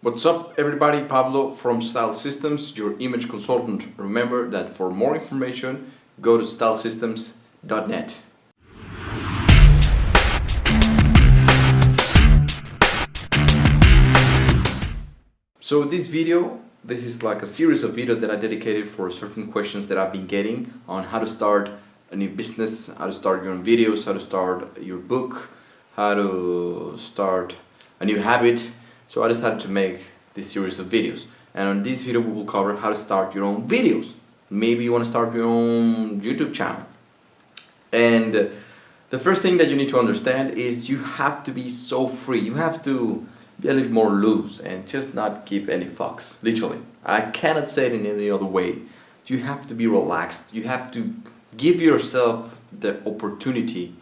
What's up everybody, Pablo from Style Systems, your image consultant. Remember that for more information, go to stylesystems.net. So this is like a series of videos that I dedicated for certain questions that I've been getting on how to start a new business, how to start your own videos, how to start your book, how to start a new habit. So I decided to make this series of videos, and on this video we will cover how to start your own videos. Maybe you want to start your own YouTube channel. And the first thing that you need to understand is you have to be so free. You have to be a little more loose and just not give any fucks. Literally. I cannot say it in any other way. You have to be relaxed. You have to give yourself the opportunity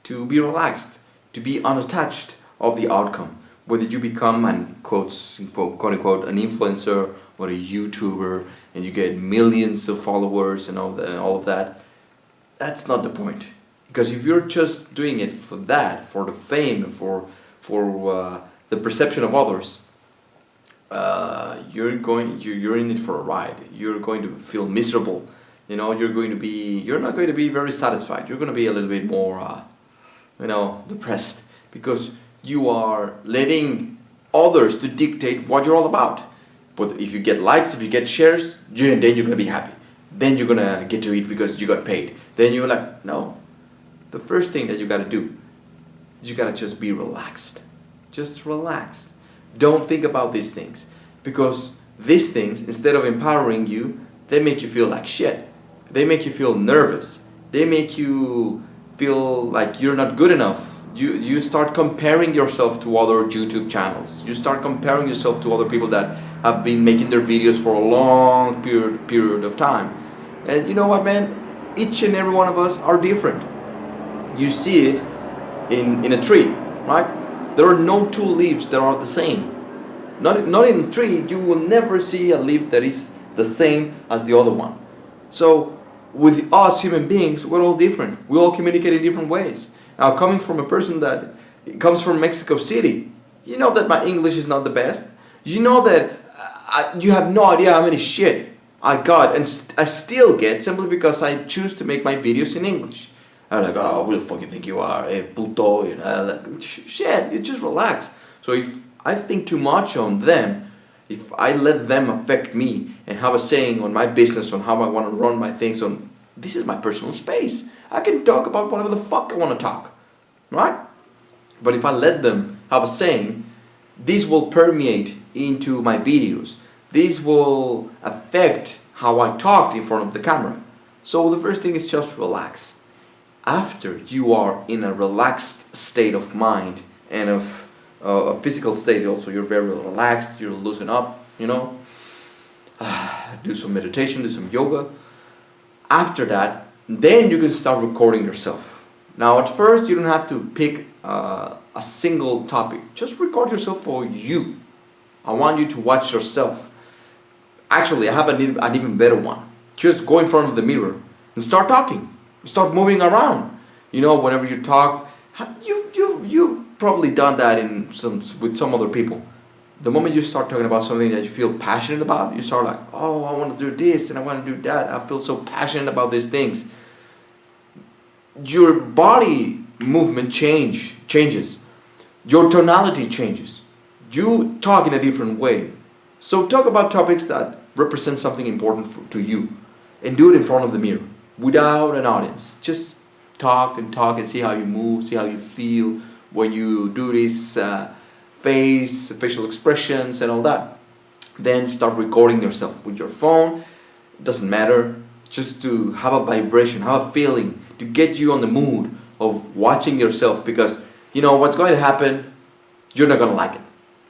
to be relaxed, to be unattached of the outcome. Whether you become quote unquote an influencer or a YouTuber and you get millions of followers and all of that, that's not the point. Because if you're just doing it for that, for the fame, for the perception of others, you're in it for a ride. You're going to feel miserable. You're not going to be very satisfied. You're going to be a little bit more, depressed, because you are letting others to dictate what you're all about. But if you get likes, if you get shares, then you're going to be happy. Then you're going to get to eat because you got paid. Then you're like, no. The first thing that you got to do is you got to just be relaxed. Just relax. Don't think about these things. Because these things, instead of empowering you, they make you feel like shit. They make you feel nervous. They make you feel like you're not good enough. You start comparing yourself to other YouTube channels. You start comparing yourself to other people that have been making their videos for a long period of time. And you know what, man? Each and every one of us are different. You see it in a tree, right? There are no two leaves that are the same. Not in a tree, you will never see a leaf that is the same as the other one. So with us human beings, we're all different. We all communicate in different ways. Now, coming from a person that comes from Mexico City, you know that my English is not the best. You know that you have no idea how many shit I got and I still get simply because I choose to make my videos in English. I'm like, oh, who the fuck you think you are? Hey, puto. Like, shit, you just relax. So if I think too much on them, if I let them affect me and have a saying on my business, on how I want to run my things, on this is my personal space. I can talk about whatever the fuck I want to talk, right? But if I let them have a saying, this will permeate into my videos. This will affect how I talk in front of the camera. So the first thing is just relax. After you are in a relaxed state of mind and of a physical state also, you're very relaxed, you're loosen up, do some meditation, do some yoga. After that, then you can start recording yourself. Now at first you don't have to pick a single topic. Just record yourself for you. I want you to watch yourself. Actually, I have an even better one. Just go in front of the mirror and start talking. Start moving around. Whenever you talk, you've probably done that with some other people. The moment you start talking about something that you feel passionate about, you start like, oh, I want to do this and I want to do that. I feel so passionate about these things. Your body movement changes. Your tonality changes. You talk in a different way. So talk about topics that represent something important to you and do it in front of the mirror without an audience. Just talk and see how you move, see how you feel when you do this facial expressions and all that. Then start recording yourself with your phone. It doesn't matter. Just to have a vibration, have a feeling, to get you on the mood of watching yourself, because what's going to happen, you're not going to like it.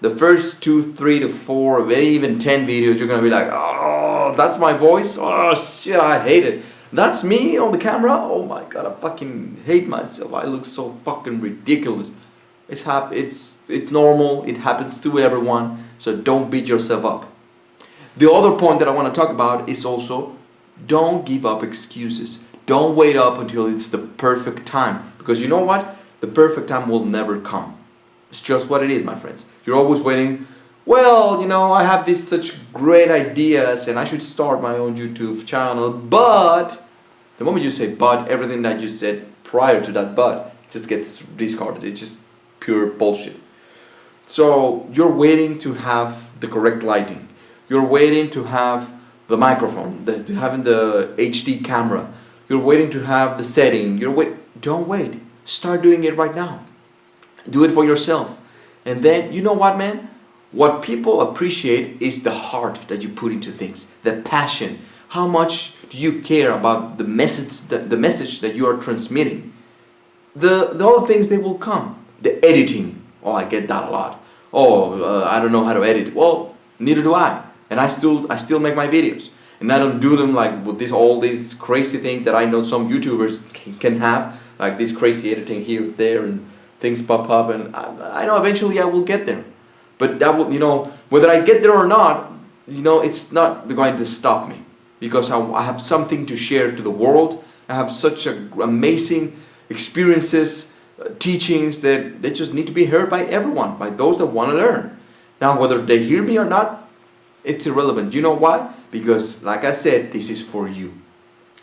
The first 2, 3 to 4, maybe even 10 videos, you're going to be like, oh, that's my voice? Oh shit, I hate it. That's me on the camera? Oh my god, I fucking hate myself. I look so fucking ridiculous. It's normal, it happens to everyone, so don't beat yourself up. The other point that I want to talk about is also, don't give up excuses. Don't wait up until it's the perfect time. Because you know what? The perfect time will never come. It's just what it is, my friends. You're always waiting well, I have these such great ideas and I should start my own YouTube channel, but the moment you say but, everything that you said prior to that but just gets discarded. It's just pure bullshit. So you're waiting to have the correct lighting. You're waiting to have the microphone, to having the HD camera. You're waiting to have the setting. Don't wait. Start doing it right now. Do it for yourself. And then, you know what, man? What people appreciate is the heart that you put into things, the passion. How much do you care about the message that you are transmitting? The other things, they will come. The editing. Oh, I get that a lot. Oh, I don't know how to edit. Well, neither do I. And I still make my videos. And I don't do them like with all these crazy things that I know some YouTubers can have, like this crazy editing here, there, and things pop up. And I know eventually I will get there. But that will, whether I get there or not, it's not going to stop me, because I have something to share to the world. I have such amazing experiences, teachings that they just need to be heard by everyone, by those that want to learn. Now, whether they hear me or not, it's irrelevant. You know why? Because, like I said, this is for you.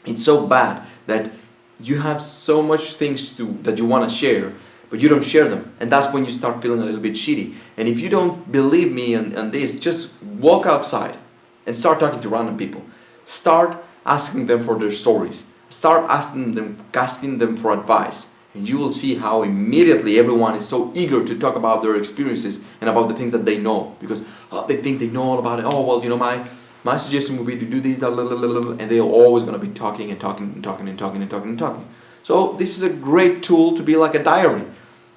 It's so bad that you have so much things that you want to share, but you don't share them. And that's when you start feeling a little bit shitty. And if you don't believe me on this, just walk outside and start talking to random people. Start asking them for their stories. Start asking them for advice. And you will see how immediately everyone is so eager to talk about their experiences and about the things that they know. Because they think they know all about it. Oh, well, my suggestion would be to do this, that, and they're always going to be talking and talking and talking and talking and talking and talking. So this is a great tool to be like a diary.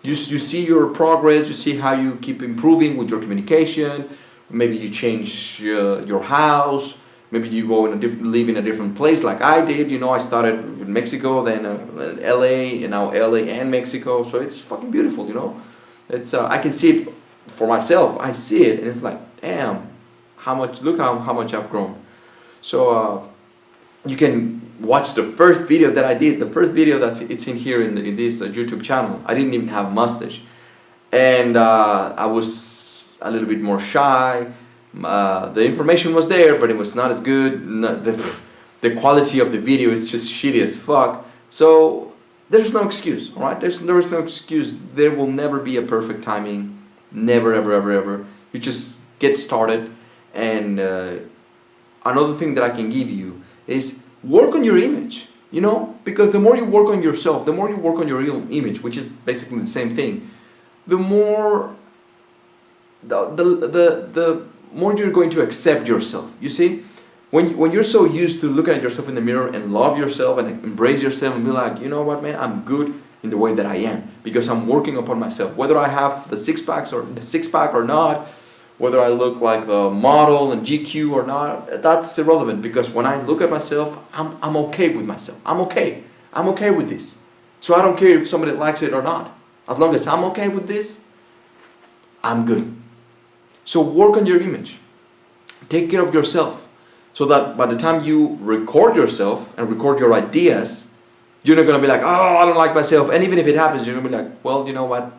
You see your progress, you see how you keep improving with your communication. Maybe you change your house. Maybe you go live in a different place like I did. I started with Mexico, then LA, and now LA and Mexico. So it's fucking beautiful, It's I can see it for myself. I see it, and it's like, damn, look how much I've grown. So you can watch the first video that I did. The first video it's in here in this YouTube channel. I didn't even have mustache, and I was a little bit more shy. The information was there, but it was not as good. The quality of the video is just shitty as fuck. So there's no excuse, all right? There is no excuse. There will never be a perfect timing. Never, ever, ever, ever. You just get started. And another thing that I can give you is work on your image. Because the more you work on yourself, the more you work on your image, which is basically the same thing, the more the more you're going to accept yourself. You see, when you're so used to looking at yourself in the mirror and love yourself and embrace yourself and be like, you know what, man, I'm good in the way that I am because I'm working upon myself. Whether I have the six pack or not, whether I look like the model and GQ or not, that's irrelevant, because when I look at myself, I'm okay with myself. I'm okay with this. So I don't care if somebody likes it or not. As long as I'm okay with this, I'm good. So work on your image. Take care of yourself, so that by the time you record yourself and record your ideas, you're not going to be like, oh, I don't like myself. And even if it happens, you're going to be like, well, you know what?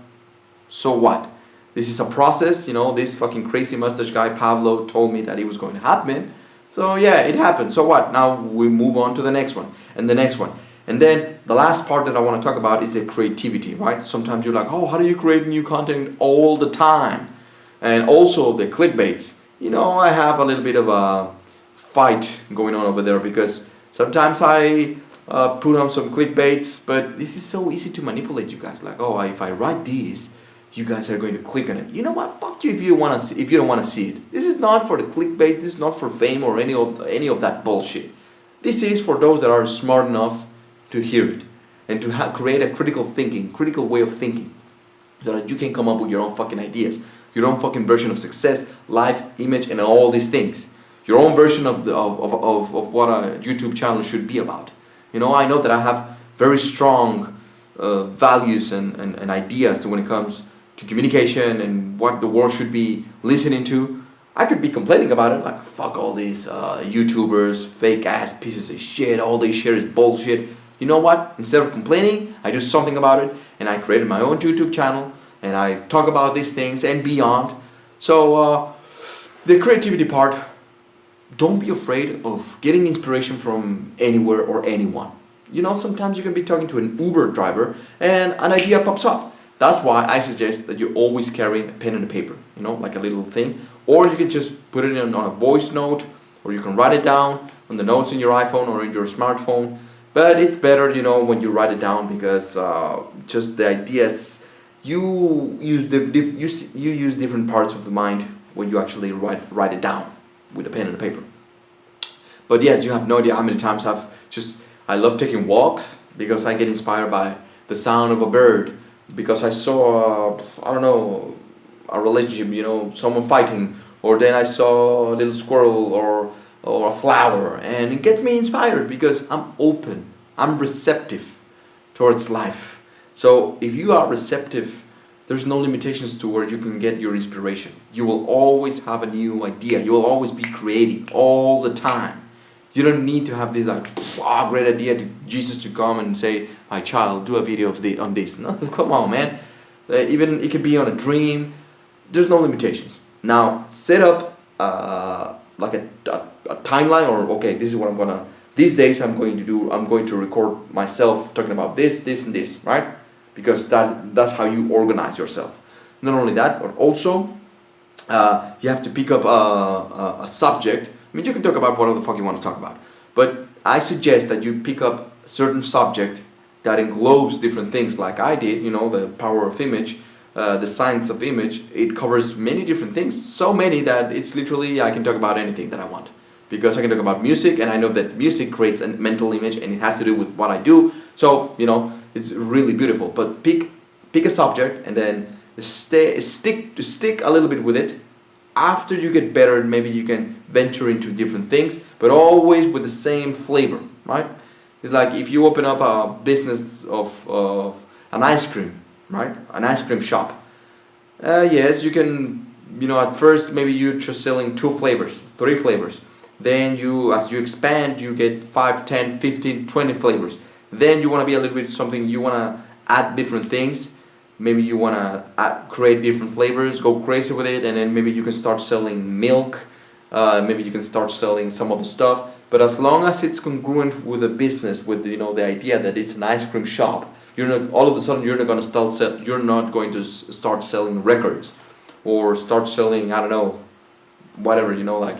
So what? This is a process. This fucking crazy mustache guy, Pablo, told me that it was going to happen. So yeah, it happened. So what? Now we move on to the next one and the next one. And then the last part that I want to talk about is the creativity, right? Sometimes you're like, oh, how do you create new content all the time? And also the clickbaits. I have a little bit of a fight going on over there, because sometimes I put on some clickbaits, but this is so easy to manipulate you guys. Like, oh, if I write this, you guys are going to click on it. You know what? Fuck you if you don't want to see it. This is not for the clickbait. This is not for fame or any of that bullshit. This is for those that are smart enough to hear it and to create a critical way of thinking, so that you can come up with your own fucking ideas, your own fucking version of success, life, image, and all these things. Your own version of what a YouTube channel should be about. I know that I have very strong values and ideas when it comes to communication and what the world should be listening to. I could be complaining about it, like, fuck all these YouTubers, fake ass pieces of shit, all they share is bullshit. You know what? Instead of complaining, I do something about it, and I created my own YouTube channel, and I talk about these things and beyond. So The creativity part, don't be afraid of getting inspiration from anywhere or anyone. You know, sometimes you can be talking to an Uber driver and an idea pops up. That's why I suggest that you always carry a pen and a paper, you know, like a little thing. Or you can just put it in on a voice note, or you can write it down on the notes in your iPhone or in your smartphone. But it's better, you know, when you write it down, because just the ideas, you use you use different parts of the mind when you actually write it down with a pen and a paper. But yes, you have no idea how many times I love taking walks because I get inspired by the sound of a bird, because I saw I don't know, a relationship, you know, someone fighting, or then I saw a little squirrel or a flower, and it gets me inspired because I'm open, I'm receptive towards life. So if you are receptive, there's no limitations to where you can get your inspiration. You will always have a new idea. You will always be creating all the time. You don't need to have this like, great idea to Jesus to come and say, my child, do a video of on this. No, come on, man. Even it could be on a dream. There's no limitations. Now, set up like a timeline, or okay, this is what I'm gonna, these days I'm going to do, I'm going to record myself talking about this, this, and this, right? Because that's how you organize yourself. Not only that, but also you have to pick up a subject. I mean, you can talk about whatever the fuck you want to talk about, but I suggest that you pick up a certain subject that englobes different things, like I did. You know, the power of image, the science of image. It covers many different things, so many that it's literally I can talk about anything that I want, because I can talk about music, and I know that music creates a mental image, and it has to do with what I do. So you know, it's really beautiful. But pick a subject and then stick a little bit with it. After you get better, maybe you can venture into different things, but always with the same flavor, right? It's like if you open up a business of an ice cream, right? An ice cream shop. Yes, you can, you know, at first maybe you're just selling 2 flavors, 3 flavors. Then as you expand, you get 5, 10, 15, 20 flavors. Then you want to be a little bit something, you want to add different things. Maybe you want to create different flavors, go crazy with it, and then maybe you can start selling milk. Maybe you can start selling some other stuff. But as long as it's congruent with the business, with the idea that it's an ice cream shop, you're not all of a sudden you're not going to start selling records, or start selling, I don't know, whatever, like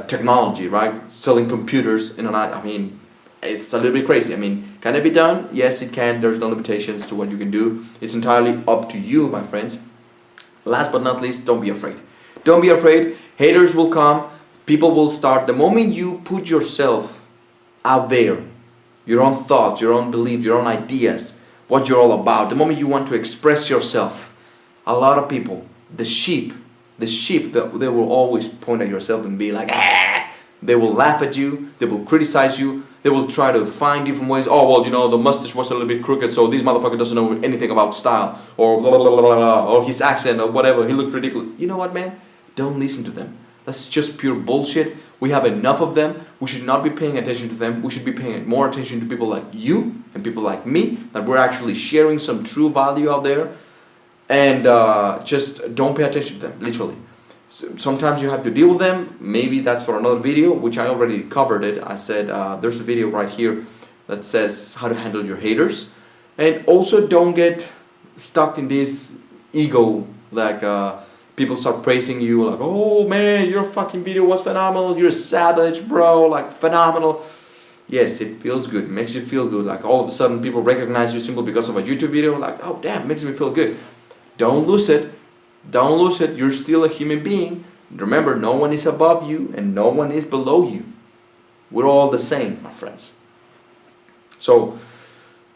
technology, right? Selling computers in an, I mean, it's a little bit crazy. I mean, can it be done? Yes, it can. There's no limitations to what you can do. It's entirely up to you, my friends. Last but not least, don't be afraid. Don't be afraid. Haters will come. People will start. The moment you put yourself out there, your own thoughts, your own beliefs, your own ideas, what you're all about, the moment you want to express yourself, a lot of people, the sheep, that they will always point at yourself and be like, ah! They will laugh at you. They will criticize you. They will try to find different ways. Oh, well, the mustache was a little bit crooked, so this motherfucker doesn't know anything about style, or blah, blah, blah, blah, blah, or his accent, or whatever. He looked ridiculous. You know what, man? Don't listen to them. That's just pure bullshit. We have enough of them. We should not be paying attention to them. We should be paying more attention to people like you and people like me, that we're actually sharing some true value out there. And just don't pay attention to them, literally. Sometimes you have to deal with them. Maybe that's for another video, which I already covered it. I said there's a video right here that says how to handle your haters. And also don't get stuck in this ego, like people start praising you, like, oh man, your fucking video was phenomenal, you're a savage, bro, like phenomenal. Yes, it feels good, makes you feel good, like all of a sudden people recognize you simply because of a YouTube video, like, oh damn, makes me feel good. Don't lose it. Don't lose it. You're still a human being. Remember, no one is above you and no one is below you. We're all the same, my friends. So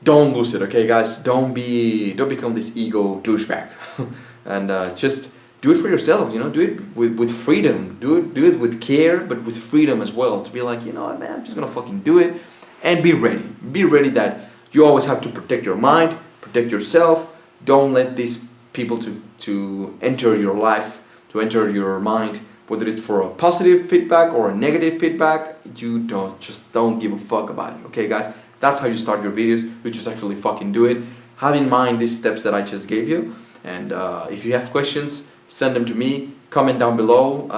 don't lose it, okay, guys? Don't become this ego douchebag. And just do it for yourself. Do it with freedom. Do it with care, but with freedom as well. To be like, you know what, man, I'm just gonna fucking do it, and be ready. Be ready that you always have to protect your mind, protect yourself. Don't let these people to enter your life, to enter your mind, whether it's for a positive feedback or a negative feedback. You don't give a fuck about it, okay, guys? That's how you start your videos. You just actually fucking do it. Have in mind these steps that I just gave you, and if you have questions, send them to me. comment down below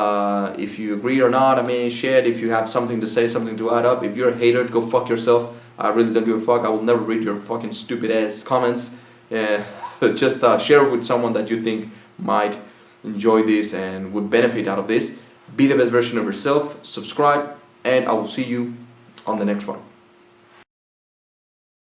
if you agree or not. I mean, share it if you have something to say, something to add up. If you're a hater, go fuck yourself. I really don't give a fuck. I will never read your fucking stupid ass comments. Just share it with someone that you think might enjoy this and would benefit out of this. Be the best version of yourself. Subscribe, and I will see you on the next one.